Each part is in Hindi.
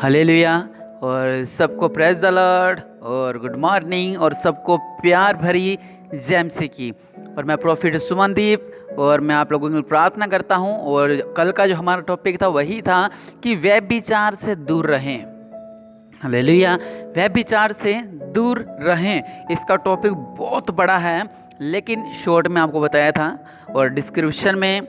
हालेलुया। और सबको प्रेज द लॉर्ड और गुड मॉर्निंग और सबको प्यार भरी जय मसीह की। और मैं प्रोफेट सुमनदीप और मैं आप लोगों के लिए प्रार्थना करता हूं। और कल का जो हमारा टॉपिक था वही था कि व्यभिचार से दूर रहें। हालेलुया, व्यभिचार से दूर रहें। इसका टॉपिक बहुत बड़ा है, लेकिन शॉर्ट में आपको बताया था। और डिस्क्रिप्शन में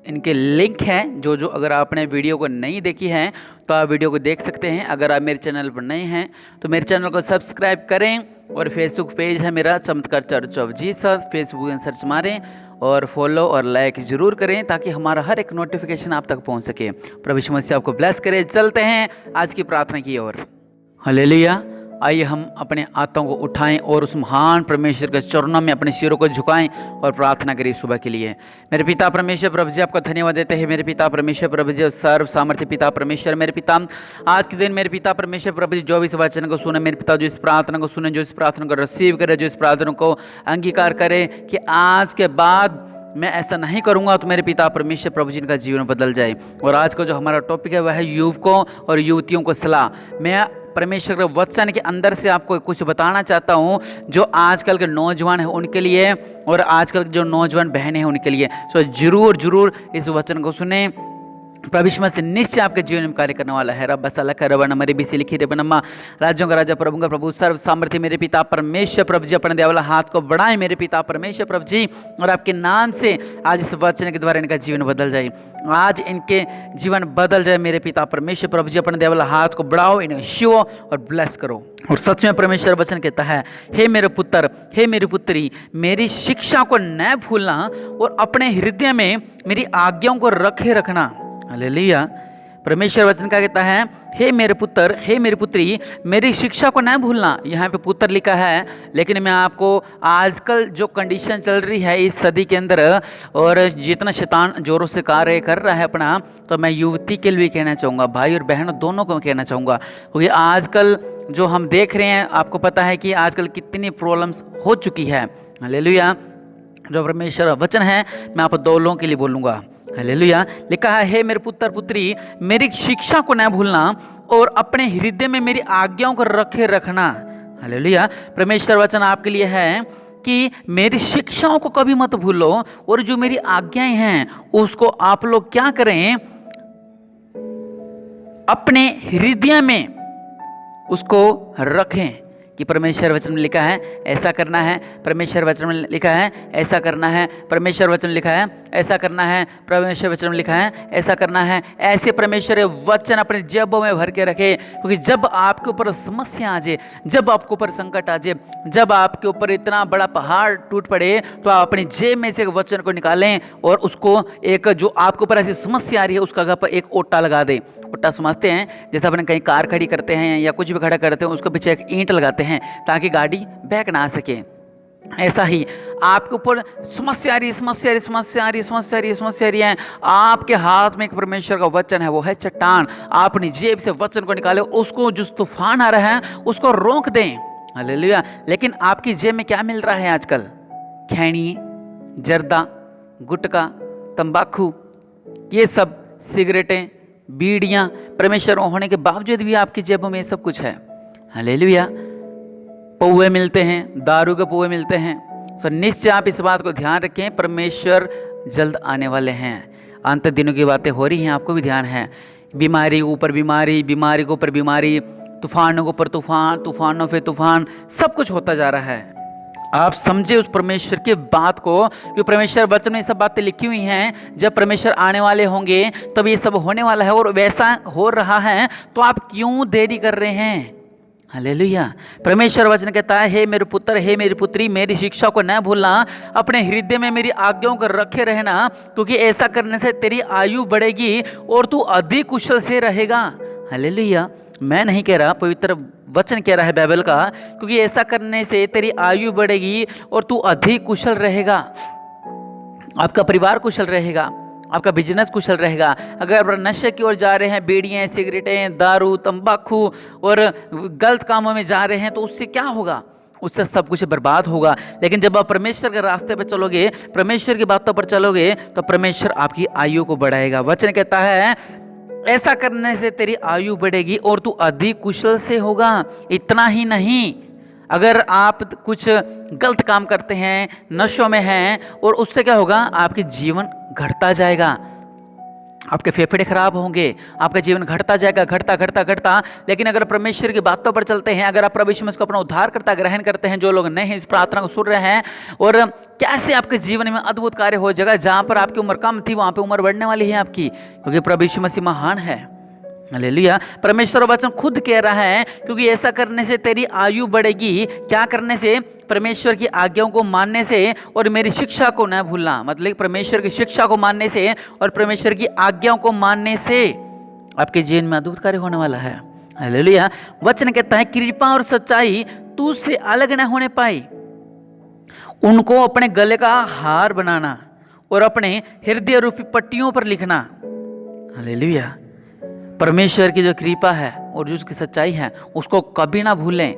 इनके लिंक हैं, जो अगर आपने वीडियो को नहीं देखी है तो आप वीडियो को देख सकते हैं। अगर आप मेरे चैनल पर नए हैं तो मेरे चैनल को सब्सक्राइब करें। और फेसबुक पेज है मेरा चमत्कार चर्च ऑफ जीसस, फेसबुक में सर्च मारें और फॉलो और लाइक ज़रूर करें ताकि हमारा हर एक नोटिफिकेशन आप तक पहुंच सके। प्रभु यीशु मसीह आपको ब्लेस करे। चलते हैं आज की प्रार्थना की ओर। हालेलुया। आइए हम अपने हाथों को उठाएं और उस महान परमेश्वर के चरणों में अपने सिरों को झुकाएं और प्रार्थना करें सुबह के लिए। मेरे पिता परमेश्वर प्रभु जी, आपका धन्यवाद देते हैं। मेरे पिता परमेश्वर प्रभु जी, सर्व सामर्थ्य पिता परमेश्वर, मेरे पिता आज के दिन मेरे पिता परमेश्वर प्रभु जी जो भी इस वचन को सुने, मेरे पिता जो इस प्रार्थना को सुने, जो इस प्रार्थना को रिसीव करे, जो इस प्रार्थना को अंगीकार करे कि आज के बाद मैं ऐसा नहीं करूंगा तो मेरे पिता परमेश्वर प्रभु जी का जीवन बदल जाए। और आज का जो हमारा टॉपिक है वह है युवकों और युवतियों को सलाह। मैं परमेश्वर के वचन के अंदर से आपको कुछ बताना चाहता हूं जो आजकल के नौजवान हैं उनके लिए और आजकल के जो नौजवान बहनें हैं उनके लिए। सो जरूर इस वचन को सुने। प्रभु यीशु मसीह निश्चय आपके जीवन में कार्य करने वाला है। रब सला कर रबा नमरे बीसी लिखी रे बनम्मा राज्यों का राजा प्रभु का प्रभु सर्व सामर्थ्य मेरे पिता परमेश्वर प्रभु जी, अपने देवला हाथ को बढ़ाएं मेरे पिता परमेश्वर प्रभु जी, और आपके नाम से आज इस वचन के द्वारा इनका जीवन बदल जाए। आज इनके जीवन बदल जाए मेरे पिता परमेश्वर प्रभु जी, अपने देवला हाथ को बढ़ाओ, इन्हें शिवो और ब्लेस करो। और सच में परमेश्वर वचन कहता है, हे मेरे पुत्र, हे मेरी पुत्री, मेरी शिक्षा को न भूलना और अपने हृदय में मेरी आज्ञाओं को रखे रखना। हालेलुया। परमेश्वर वचन का कहता है, हे मेरे पुत्र, हे मेरी पुत्री, मेरी शिक्षा को न भूलना। यहाँ पे पुत्र लिखा है, लेकिन मैं आपको आजकल जो कंडीशन चल रही है इस सदी के अंदर और जितना शैतान जोरों से कार्य कर रहा है अपना, तो मैं युवती के लिए कहना चाहूँगा, भाई और बहनों दोनों को कहना चाहूँगा। क्योंकि आजकल जो हम देख रहे हैं, आपको पता है कि आजकल कितनी प्रॉब्लम्स हो चुकी है। हालेलुया। जो परमेश्वर वचन है मैं आप दो लोगों के लिए बोलूँगा। हालेलुया। लिखा है, हे मेरे पुत्र पुत्री, मेरी शिक्षा को न भूलना और अपने हृदय में मेरी आज्ञाओं को रखे रखना। हालेलुया। परमेश्वर वचन आपके लिए है कि मेरी शिक्षाओं को कभी मत भूलो और जो मेरी आज्ञाएं हैं उसको आप लोग क्या करें, अपने हृदय में उसको रखें। कि परमेश्वर वचन में लिखा है ऐसा करना है, परमेश्वर वचन में लिखा है ऐसा करना है, परमेश्वर वचन में लिखा है ऐसा करना है, परमेश्वर वचन में लिखा है ऐसा करना है। ऐसे परमेश्वर वचन अपने जेबों में भर के रखे, क्योंकि जब आपके ऊपर समस्या आ जाए, जब आपके ऊपर संकट आ जाए, जब आपके ऊपर इतना बड़ा पहाड़ टूट पड़े, तो आप अपनी जेब में से वचन को निकालें और उसको एक जो आपके ऊपर ऐसी समस्या आ रही है उसका अगर पर एक ओटा लगा दें। ओटा समझते हैं, जैसे अपने कहीं कार खड़ी करते हैं या कुछ भी खड़ा करते हैं, उसके पीछे एक ईंट लगाते हैं ताकि गाड़ी बैक ना आ सके। ऐसा ही आपके ऊपर समस्या आ रही है, आपके हाथ में एक परमेश्वर का वचन है, वो है चट्टान। आप अपनी जेब से वचन को निकाले, उसको जो तूफान आ रहा है उसको रोक दें। हालेलुया। लेकिन आपकी जेब में क्या मिल रहा है आजकल? खैनी, जर्दा, गुटखा, तंबाकू, ये सब, सिगरेटें, बीड़ियां। परमेश्वर होने के बावजूद भी आपकी जेबों में सब कुछ है। हालेलुया। पौवे मिलते हैं, दारू के पौवे मिलते हैं। सो निश्चय आप इस बात को ध्यान रखें, परमेश्वर जल्द आने वाले हैं। अंत दिनों की बातें हो रही हैं, आपको भी ध्यान है। बीमारी के ऊपर बीमारी, बीमारी के ऊपर बीमारी, तूफानों के ऊपर तूफान, तूफानों पे तूफान, सब कुछ होता जा रहा है। आप समझे उस परमेश्वर की बात को, क्योंकि परमेश्वर वचन में सब बातें लिखी हुई हैं। जब परमेश्वर आने वाले होंगे तब ये सब होने वाला है और वैसा हो रहा है, तो आप क्यों देरी कर रहे हैं? हालेलुया। परमेश्वर वचन कहता है, हे मेरे पुत्र, हे मेरी पुत्री, मेरी शिक्षा को न भूलना, अपने हृदय में मेरी आज्ञाओं को रखे रहना, क्योंकि ऐसा करने से तेरी आयु बढ़ेगी और तू अधिक कुशल से रहेगा। हालेलुया। मैं नहीं कह रहा, पवित्र वचन कह रहा है बाइबल का, क्योंकि ऐसा करने से तेरी आयु बढ़ेगी और तू अधिक कुशल रहेगा। आपका परिवार कुशल रहेगा, आपका बिजनेस कुशल रहेगा। अगर नशे की ओर जा रहे हैं, बीड़ियाँ, सिगरेटें, दारू, तंबाकू और गलत कामों में जा रहे हैं, तो उससे क्या होगा? उससे सब कुछ बर्बाद होगा। लेकिन जब आप परमेश्वर के रास्ते पर चलोगे, परमेश्वर की बातों पर चलोगे, तो परमेश्वर आपकी आयु को बढ़ाएगा। वचन कहता है ऐसा करने से तेरी आयु बढ़ेगी और तू अधिक कुशल से होगा। इतना ही नहीं, अगर आप कुछ गलत काम करते हैं, नशों में हैं, और उससे क्या होगा, आपके जीवन घटता जाएगा, आपके फेफड़े खराब होंगे, आपका जीवन घटता जाएगा, घटता घटता घटता। लेकिन अगर परमेश्वर की बातों पर चलते हैं, अगर आप प्रभु यीशु मसीह को अपना उद्धारकर्ता ग्रहण करते हैं, जो लोग नए हैं इस प्रार्थना को सुन रहे हैं, और कैसे आपके जीवन में अद्भुत कार्य हो जाएगा। जहां पर आपकी उम्र कम थी वहां पे उम्र बढ़ने वाली है आपकी, क्योंकि प्रभु यीशु मसीह महान है। हालेलुया। परमेश्वर वचन खुद कह रहा है, क्योंकि ऐसा करने से तेरी आयु बढ़ेगी। क्या करने से? परमेश्वर की आज्ञाओं को मानने से और मेरी शिक्षा को न भूलना। मतलब परमेश्वर की शिक्षा को मानने से और परमेश्वर की आज्ञाओं को मानने से आपके जीवन में अद्भुत कार्य होने वाला है। हालेलुया। वचन कहता है, कृपा और सच्चाई तुझसे अलग न होने पाई। उनको अपने गले का हार बनाना और अपने हृदय रूपी पट्टियों पर लिखना। हालेलुया। परमेश्वर की जो कृपा है और जो उसकी सच्चाई है, उसको कभी ना भूलें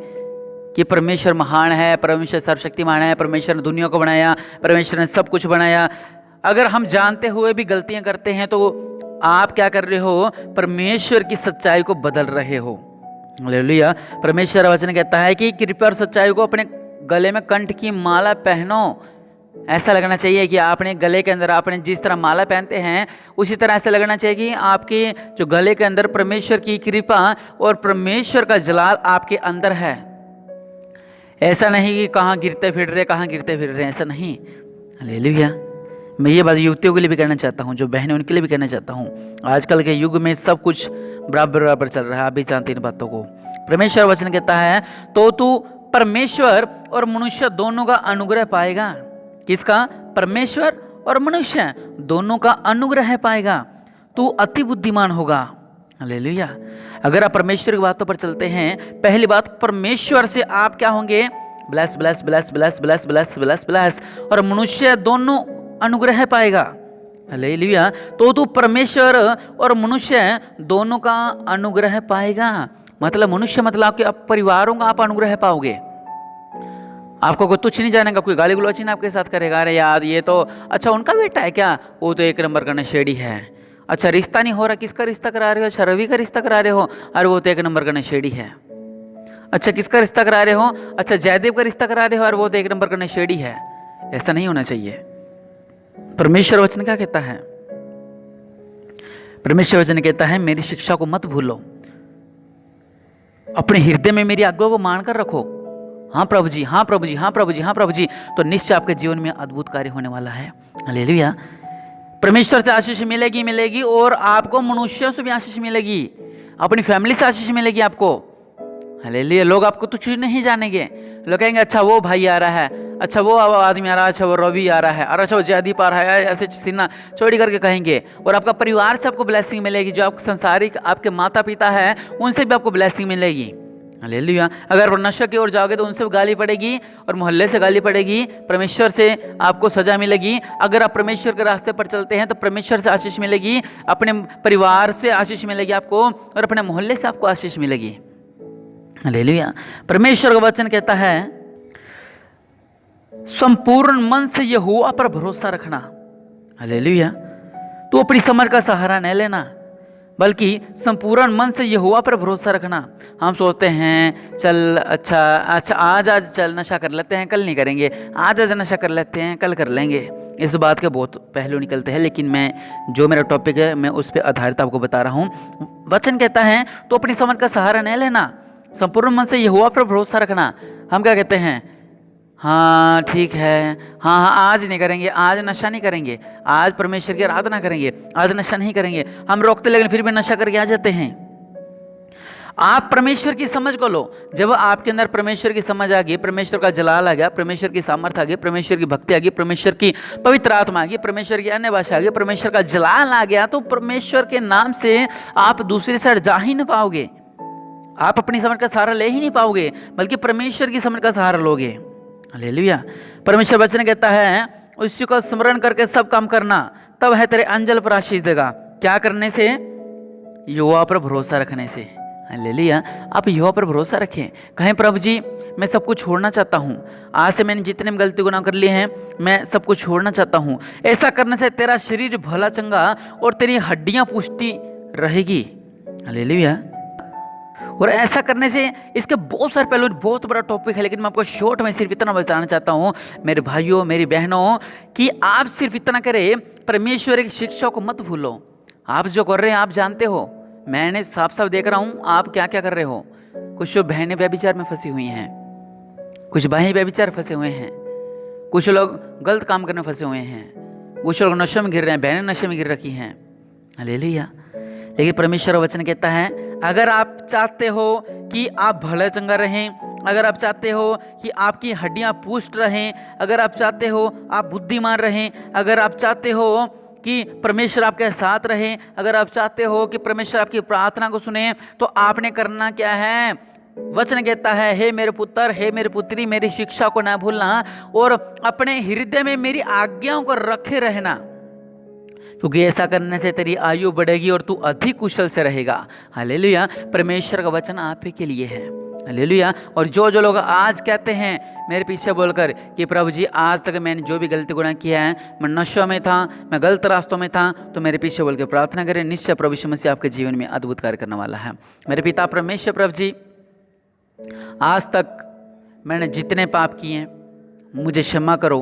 कि परमेश्वर महान है, परमेश्वर सर्वशक्तिमान है, परमेश्वर ने दुनिया को बनाया, परमेश्वर ने सब कुछ बनाया। अगर हम जानते हुए भी गलतियां करते हैं तो आप क्या कर रहे हो? परमेश्वर की सच्चाई को बदल रहे हो। हालेलुया। परमेश्वर वचन कहता है कि कृपा और सच्चाई को अपने गले में कंठ की माला पहनो। ऐसा लगना चाहिए कि आपने गले के अंदर, आपने जिस तरह माला पहनते हैं उसी तरह ऐसा लगना चाहिए कि आपके जो गले के अंदर परमेश्वर की कृपा और परमेश्वर का जलाल आपके अंदर है। ऐसा नहीं कि कहाँ गिरते फिर रहे, ऐसा नहीं। हालेलुया। मैं ये बात युवतियों के लिए भी कहना चाहता हूँ, जो बहनें उनके लिए भी कहना चाहता हूँ। आजकल के युग में सब कुछ बराबर चल रहा है, आप भी जानते हैं इन बातों को। परमेश्वर वचन कहता है, तो तू परमेश्वर और मनुष्य दोनों का अनुग्रह पाएगा। किसका? परमेश्वर और मनुष्य दोनों का अनुग्रह पाएगा। तू अति बुद्धिमान होगा। हालेलुया। अगर आप परमेश्वर की बातों पर चलते हैं, पहली बात, परमेश्वर से आप क्या होंगे? Bless bless bless bless bless bless bless bless, और मनुष्य दोनों अनुग्रह पाएगा। हालेलुया। तो तू परमेश्वर और मनुष्य दोनों का अनुग्रह पाएगा। मतलब मनुष्य मतलब आपके परिवारों का आप अनुग्रह पाओगे। आपको कोई तुच्छ नहीं जानेगा, कोई गाली गलौच नहीं आपके साथ करेगा। अरे यार ये तो अच्छा उनका बेटा है क्या, वो तो एक नंबर का नशेड़ी है। अच्छा रिश्ता नहीं हो रहा, किसका रिश्ता करा रहे हो? अच्छा रवि का रिश्ता करा रहे हो, अरे वो तो एक नंबर का नशेड़ी है। अच्छा किसका रिश्ता करा रहे हो? अच्छा जयदेव का रिश्ता करा रहे हो, अरे वो तो एक नंबर का नशेड़ी है। ऐसा नहीं होना चाहिए। परमेश्वर वचन क्या कहता है? परमेश्वर वचन कहता है, मेरी शिक्षा को मत भूलो, अपने हृदय में मेरी आज्ञा को मानकर रखो। हाँ प्रभु जी, हाँ प्रभु जी, हाँ प्रभु जी, हाँ प्रभु जी, तो निश्चय आपके जीवन में अद्भुत कार्य होने वाला है। हालेलुया। परमेश्वर से आशीष मिलेगी और आपको मनुष्यों से भी आशीष मिलेगी, अपनी फैमिली से आशीष मिलेगी आपको। हालेलुया। लोग आपको तुच्छ नहीं जानेंगे। लोग कहेंगे अच्छा वो भाई आ रहा है, अच्छा वो आदमी आ रहा है, अच्छा वो रवि आ रहा है, और अच्छा वो जयदीप आ रहा है, ऐसे सीना चौड़ी करके कहेंगे। और आपका परिवार से आपको ब्लेसिंग मिलेगी। जो आपके संसारिक आपके माता पिता है उनसे भी आपको ब्लेसिंग मिलेगी। हालेलुया। अगर आप नशा की ओर जाओगे तो उनसे भी गाली पड़ेगी और मोहल्ले से गाली पड़ेगी, परमेश्वर से आपको सजा मिलेगी। अगर आप परमेश्वर के रास्ते पर चलते हैं तो परमेश्वर से आशीष मिलेगी, अपने परिवार से आशीष मिलेगी आपको, और अपने मोहल्ले से आपको आशीष मिलेगी। हालेलुया। परमेश्वर का वचन कहता है, संपूर्ण मन से यहोवा पर भरोसा रखना। हालेलुया। तू अपनी समझ का सहारा नहीं लेना, बल्कि संपूर्ण मन से यहोवा पर भरोसा रखना। हम सोचते हैं चल अच्छा आज चल नशा कर लेते हैं, कल नहीं करेंगे, आज नशा कर लेते हैं, कल कर लेंगे। इस बात के बहुत पहलू निकलते हैं, लेकिन मैं जो मेरा टॉपिक है मैं उस पर आधारित आपको बता रहा हूँ। वचन कहता है तो अपनी समझ का सहारा नहीं लेना, संपूर्ण मन से यहोवा पर भरोसा रखना। हम क्या कहते हैं? हाँ ठीक है, हाँ आज नहीं करेंगे, आज नशा नहीं करेंगे, आज परमेश्वर की आराधना करेंगे, आज नशा नहीं करेंगे। हम रोकते लेकिन फिर भी नशा करके आ जाते हैं। आप परमेश्वर की समझ को लो। जब आपके अंदर परमेश्वर की समझ आ गई, परमेश्वर का जलाल आ गया, परमेश्वर की सामर्थ्य आ गई, परमेश्वर की भक्ति आ गई, परमेश्वर की पवित्र आत्मा आ गई, परमेश्वर की अन्य भाषा आ गई, परमेश्वर का जलाल आ गया, तो परमेश्वर के नाम से आप दूसरी साइड जा ही नहीं पाओगे। आप अपनी समझ का सहारा ले ही नहीं पाओगे, बल्कि परमेश्वर की समझ का सहारा लोगे। हालेलुया। परमेश्वर वचन कहता है, उसी को स्मरण करके सब काम करना, तब है तेरे अंजल पर आशीष देगा। क्या करने से? यहोवा पर भरोसा रखने से। हालेलुया। आप यहोवा पर भरोसा रखें। कहें प्रभु जी मैं सब कुछ छोड़ना चाहता हूँ, आज से मैंने जितने भी गलती गुनाह कर लिए हैं मैं सब कुछ छोड़ना चाहता हूँ। ऐसा करने से तेरा शरीर भला चंगा और तेरी हड्डियाँ पुष्टि रहेगी। हालेलुया। और ऐसा करने से इसके बहुत सारे पहलू, बहुत बड़ा टॉपिक है, लेकिन मैं आपको शॉर्ट में सिर्फ इतना बताना चाहता हूँ मेरे भाइयों मेरी बहनों कि आप सिर्फ इतना करें, परमेश्वर की शिक्षा को मत भूलो। आप जो कर रहे हैं आप जानते हो, मैंने साफ साफ देख रहा हूँ आप क्या क्या कर रहे हो। कुछ बहनें व्यभिचार में फंसी हुई हैं, कुछ भाई व्यभिचार फंसे हुए हैं, कुछ लोग गलत काम करने फंसे हुए हैं, कुछ लोग नशे में गिर रहे हैं, बहनें नशे में गिर रखी हैं। हालेलुया। लेकिन परमेश्वर वचन कहता है अगर आप चाहते हो कि आप भले चंगा रहें, अगर आप चाहते हो कि आपकी हड्डियां पुष्ट रहें, अगर आप चाहते हो आप बुद्धिमान रहें, अगर आप चाहते हो कि परमेश्वर आपके साथ रहे, अगर आप चाहते हो कि परमेश्वर आपकी प्रार्थना को सुने, तो आपने करना क्या है। वचन कहता है हे मेरे पुत्र, हे मेरे पुत्री, मेरी शिक्षा को ना भूलना और अपने हृदय में मेरी आज्ञाओं को रखे रहना, क्योंकि ऐसा करने से तेरी आयु बढ़ेगी और तू अधिक कुशल से रहेगा। हालेलुया। परमेश्वर का वचन आप ही के लिए है। हालेलुया। और जो जो लोग आज कहते हैं मेरे पीछे बोलकर कि प्रभु जी आज तक मैंने जो भी गलती गुनाह किया है, मैं नशों में था, मैं गलत रास्तों में था, तो मेरे पीछे बोल के प्रार्थना करें, निश्चय प्रभु यीशु मसीह आपके जीवन में अद्भुत कार्य करने वाला है। मेरे पिता परमेश्वर प्रभु जी, आज तक मैंने जितने पाप किए मुझे क्षमा करो।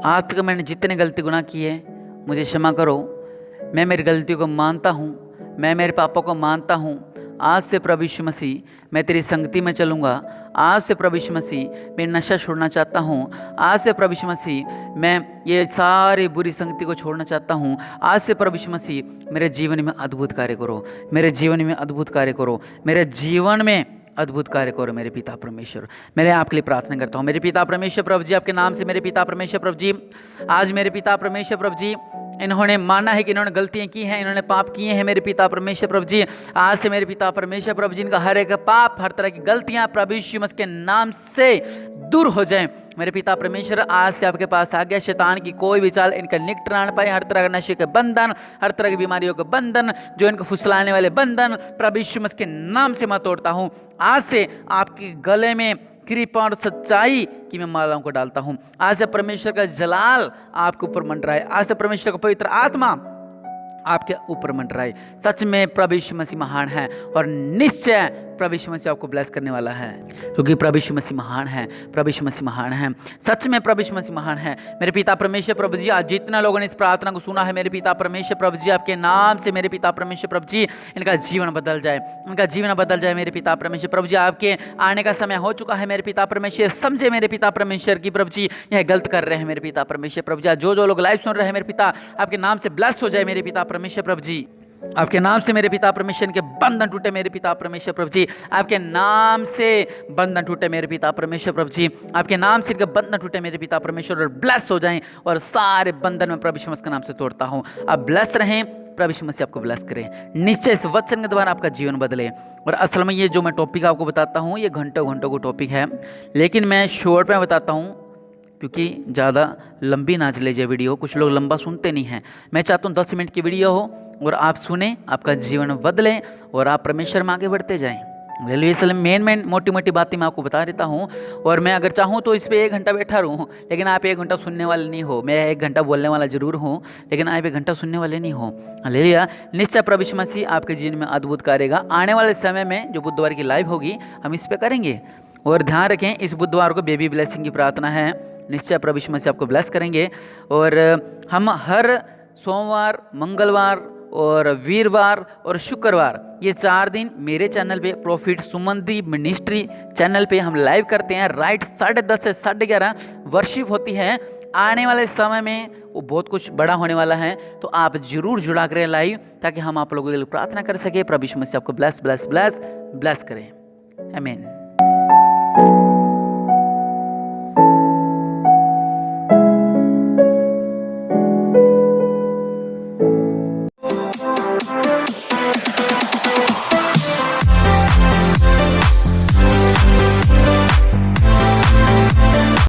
आज तक मैंने जितने गलती गुनाह किए मुझे क्षमा करो। मैं मेरी गलतियों को मानता हूँ, मैं मेरे पापों को मानता हूँ। आज से प्रभु यीशु मसीह मैं तेरी संगति में चलूँगा। आज से प्रभु यीशु मसीह मैं नशा छोड़ना चाहता हूँ। आज से प्रभु यीशु मसीह मैं ये सारी बुरी संगति को छोड़ना चाहता हूँ। आज से प्रभु यीशु मसीह मेरे जीवन में अद्भुत कार्य करो, मेरे जीवन में अद्भुत कार्य करो, मेरे जीवन में अद्भुत कार्य करो। मेरे पिता परमेश्वर, मेरे आपके लिए प्रार्थना करता हूँ। मेरे पिता परमेश्वर प्रभु जी, आपके नाम से मेरे पिता परमेश्वर प्रभु जी, आज मेरे पिता परमेश्वर प्रभु जी इन्होंने माना है कि इन्होंने गलतियां की हैं, इन्होंने पाप किए हैं। मेरे पिता परमेश्वर प्रभु जी, आज से मेरे पिता परमेश्वर प्रभु जी इनका हर एक पाप, हर तरह की गलतियां प्रभु यीशु मसीह के नाम से दूर हो जाएं। मेरे पिता परमेश्वर आज से आपके पास आ गया, शैतान की कोई भी चाल इनका निकट ना पाए। हर तरह के नशे के बंधन, हर तरह की बीमारियों के बंधन, जो इनको फुसलाने वाले बंधन, प्रभु यीशु मसीह के नाम से मैं तोड़ता हूँ। आज से आपके गले में कृपा और सच्चाई की मैं मालाओं को डालता हूँ। आज से परमेश्वर का जलाल आपके ऊपर मंडराए, आज से परमेश्वर का पवित्र आत्मा आपके ऊपर मंडराए। सच में प्रभु यीशु मसीह महान है और निश्चय प्रभु यीशु मसीह आपको ब्लेस करने वाला है, क्योंकि प्रभु यीशु मसीह महान है, प्रभु यीशु मसीह महान है। सच में प्रभु यीशु मसीह महान है। मेरे पिता परमेश्वर प्रभु जी, आज जितना लोगों ने इस प्रार्थना को सुना है मेरे पिता परमेश्वर प्रभु जी, आपके नाम से मेरे पिता परमेश्वर प्रभु जी इनका जीवन बदल जाए, इनका जीवन बदल जाए। मेरे पिता परमेश्वर प्रभु जी, आपके आने का समय हो चुका है। मेरे पिता परमेश्वर समझे मेरे पिता परमेश्वर की प्रभु जी यह गलत कर रहे हैं। मेरे पिता परमेश्वर प्रभु जी, जो जो लोग लाइव सुन रहे हैं मेरे पिता, आपके नाम से ब्लेस हो जाए। मेरे पिता परमेश्वर प्रभु जी, आपके नाम से मेरे पिता परमेश्वर के बंधन टूटे। मेरे पिता परमेश्वर प्रभु जी, आपके नाम से बंधन टूटे। मेरे पिता परमेश्वर प्रभु जी, आपके नाम से इनके बंधन टूटे। मेरे पिता परमेश्वर और ब्लेस हो जाएं, और सारे बंधन में प्रभु यीशु मसीह के नाम से तोड़ता हूं। आप ब्लेस रहें, प्रभु यीशु मसीह आपको ब्लेस करें। निश्चय इस वचन के द्वारा आपका जीवन बदले। और असल में ये जो मैं टॉपिक आपको बताता हूँ ये घंटों घंटों को टॉपिक है, लेकिन मैं शॉर्ट में बताता हूँ क्योंकि ज़्यादा लंबी ना चले जाए वीडियो। कुछ लोग लंबा सुनते नहीं हैं। मैं चाहता हूँ 10 मिनट की वीडियो हो और आप सुने, आपका जीवन बदले और आप परमेश्वर में आगे बढ़ते जाएं। इसलिए मेन मोटी मोटी बातें मैं आपको बता देता हूँ, और मैं अगर चाहूँ तो इस पर 1 घंटा बैठा रहूँ, लेकिन आप 1 घंटा सुनने वाले नहीं हो। मैं 1 घंटा बोलने वाला जरूर हूँ, लेकिन आप 1 घंटा सुनने वाले नहीं हो। हालेलुया। निश्चय प्रभु यीशु मसीह आपके जीवन में अद्भुत करेगा। आने वाले समय में जो बुधवार की लाइव होगी हम इस पर करेंगे। और ध्यान रखें, इस बुधवार को बेबी ब्लेसिंग की प्रार्थना है। निश्चय प्रभु यीशु मसीह आपको ब्लेस करेंगे। और हम हर सोमवार, मंगलवार और वीरवार और शुक्रवार ये 4 दिन मेरे चैनल पे प्रॉफिट सुमनदीप मिनिस्ट्री चैनल पे हम लाइव करते हैं। राइट 10:30 से 11:30 वर्शिप होती है। आने वाले समय में वो बहुत कुछ बड़ा होने वाला है, तो आप जरूर जुड़ा करें लाइव, ताकि हम आप लोगों के लिए प्रार्थना कर सके। प्रभु यीशु मसीह आपको ब्लेस ब्लेस ब्लेस ब्लेस करें। आमीन।